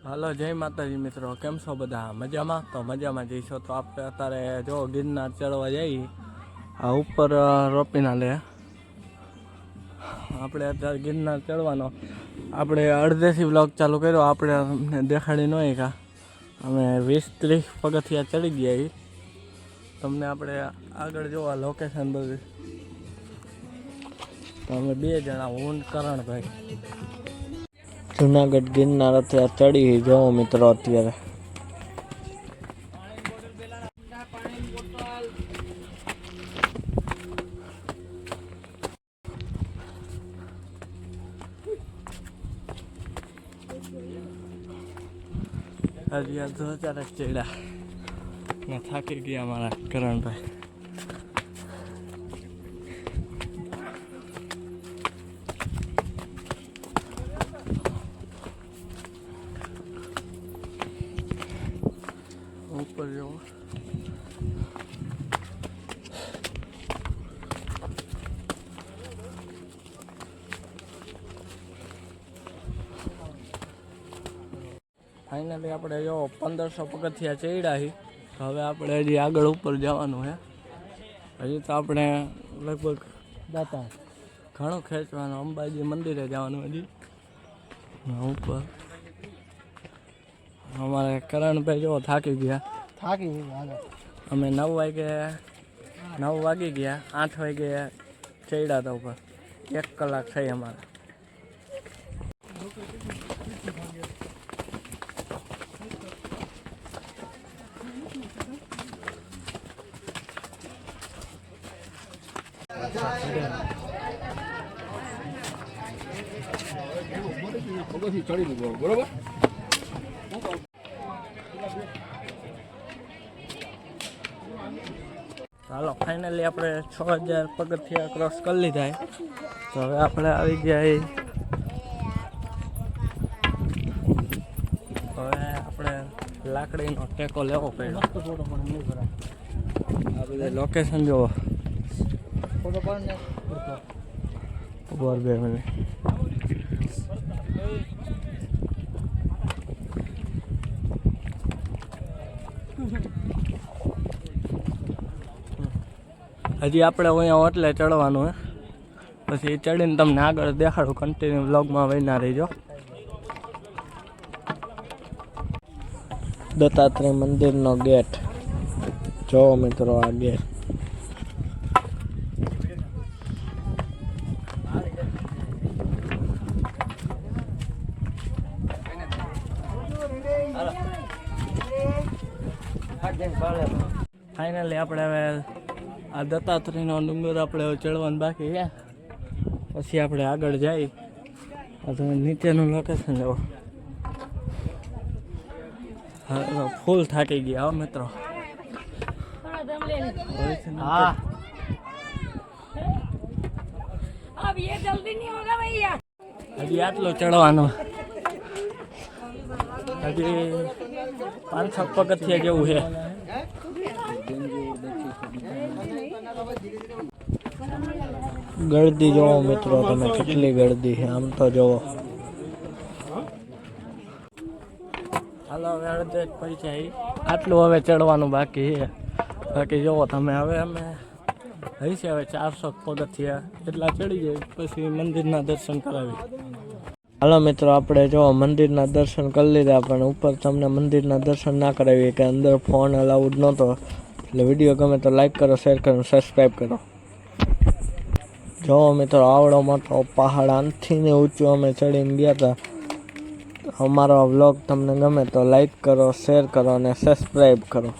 હાલો, જય માતાજી મિત્રો, કેમ છો બધા? મજામાં? તો મજામાં જઈશો તો આપણે અત્યારે જો ગિરનાર ચડવા જઈએ. આ ઉપર રોપીના લે આપણે અત્યારે ગિરનાર ચડવાનો. આપણે અડધેથી બ્લોગ ચાલુ કર્યો. આપણે અમને દેખાડી નહીં કા અમે 20-30 પગથિયા ચડી ગયા. તમને આપણે આગળ જોવા લોકેશન બધું. તો અમે 2 જણા, હું કરણભાઈ. જુનાગઢ ગિરનાર અત્યારે ચડી જોવો મિત્રો. અત્યારે હજી આ 2000 ચડ્યા ને થાકી ગયા અમારા કરણભાઈ. ઉપર જવો ફાઇનલી આપણે જો 1500 પગથિયા ચડ્યા છે. હવે આપણે હજી આગળ ઉપર જવાનું છે. હજી તો આપણે લગભગ દાતા ઘણું ખેંચવાનું. અંબાજી મંદિરે જવાનું હજી ઉપર. અમારે કરણભાઈ જો થાકી ગયા. અમે 9 વાગી ગયા. 8 વાગે ચડ્યા હતા ઉપર. 1 કલાક થઈ અમારે. બરોબર. ચાલો, ફાઇનલી આપણે 6000 પગથિયા ક્રોસ કરી લીધા. તો હવે આપણે આવી ગયા. હવે આપણે લાકડીનો ટેકો લેવો પડ્યો. આ બધા લોકેશન જોવો. ઉપર 2 મિનિટ. હજી આપણે અહીંયા ઓટલે ચડવાનું હે. પછી ચડીને તમને આગળ દેખાડું. કન્ટિન્યુ વ્લોગમાં વહીના રહીજો. દત્તાત્રેય મંદિરનો ગેટ જોવો મિત્રો. આ ગેટ ફાઇનલી આપણે હવે આ દત્તાત્રેયનો ડુંગર આપણે ચડવાનું બાકી છે. પછી આપણે આગળ જઈ. તમે નીચેનું લોકેશન લેવો. હા, ફૂલ થાકી ગયા હો મિત્રો. હા, હજી આટલો ચડવાનો. હજી 500 પગથિયા જેવું છે. ગળદી જોવો મિત્રો તમે, કેટલી ગળદી છે. આમ તો જોવો. હાલો, હવે અડધે પૈસા આટલું હવે ચડવાનું બાકી છે. બાકી જોવો તમે. હવે અમે હશે હવે 400 પગથિયા એટલા ચડી જાય. પછી મંદિરના દર્શન કરાવી. હાલો મિત્રો, આપણે જો મંદિરના દર્શન કરી લીધા. પણ ઉપર તમને મંદિરના દર્શન ના કરાવીએ કે અંદર ફોન અલાઉડ નહોતો. એટલે વિડીયો ગમે તો લાઈક કરો, શેર કરો, સબસ્ક્રાઈબ કરો. જો મિત્રો, આવડો મોટો પહાડ આનથી ને ઊંચું અમે ચડીને ગયા હતા. અમારો વ્લોગ તમને ગમે તો લાઈક કરો, શેર કરો અને સબસ્ક્રાઈબ કરો.